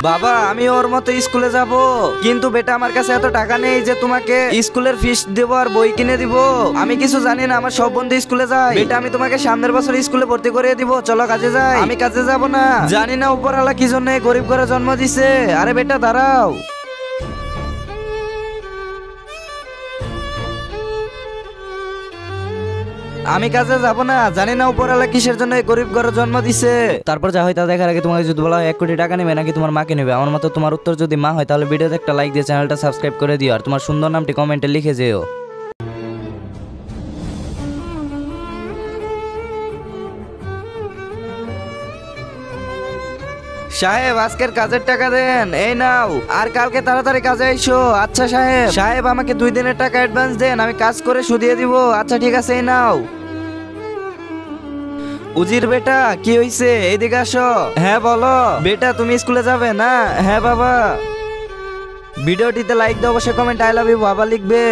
বাবা আমি ওর মতো স্কুলে যাব, কিন্তু বেটা আমার কাছে এত টাকা নেই যে তোমাকে স্কুলের ফিস দেবো আর বই কিনে দিব। আমি কিছু জানি না, আমার সব বন্ধু স্কুলে যায়। বেটা আমি তোমাকে সামনের বছর স্কুলে ভর্তি করে দিব, চলো কাজে যাই। আমি কাজে যাব না, জানি না উপরওয়ালা কি জন্য গরিব ঘরে জন্ম দিছে। আরে বেটা দাঁড়াও, আমি কাজে যাব না, জানি না উপরওয়ালা কিসের জন্য এই গরিব ঘরে জন্ম দিছে। তারপর যা হয় তা দেখার আগে তোমাকে যদি বলা হয় 1 কোটি টাকা নেবে নাকি তোমার মাকে নেবে, আমার মতো তোমার উত্তর যদি মা হয় তাহলে ভিডিওতে একটা লাইক দিয়ে চ্যানেলটা সাবস্ক্রাইব করে দিও আর তোমার সুন্দর নামটি কমেন্টে লিখে যেও। সাহেব আজকের কাজের টাকা দেন, এই নাও, আর কালকে তাড়াতাড়ি কাজে আইসো। আচ্ছা সাহেব। সাহেব আমাকে 2 দিনের টাকা অ্যাডভান্স দেন, আমি কাজ করে শুধিয়ে দিব। আচ্ছা ঠিক আছে, এই নাও। উজির বেটা কি হইছে, এইদিকে আসো। হ্যাঁ বলো। বেটা তুমি স্কুলে যাবে না? হ্যাঁ বাবা। ভিডিওটিতে লাইক দাও, অবশ্যই কমেন্ট আই লাভ ইউ বাবা লিখবে।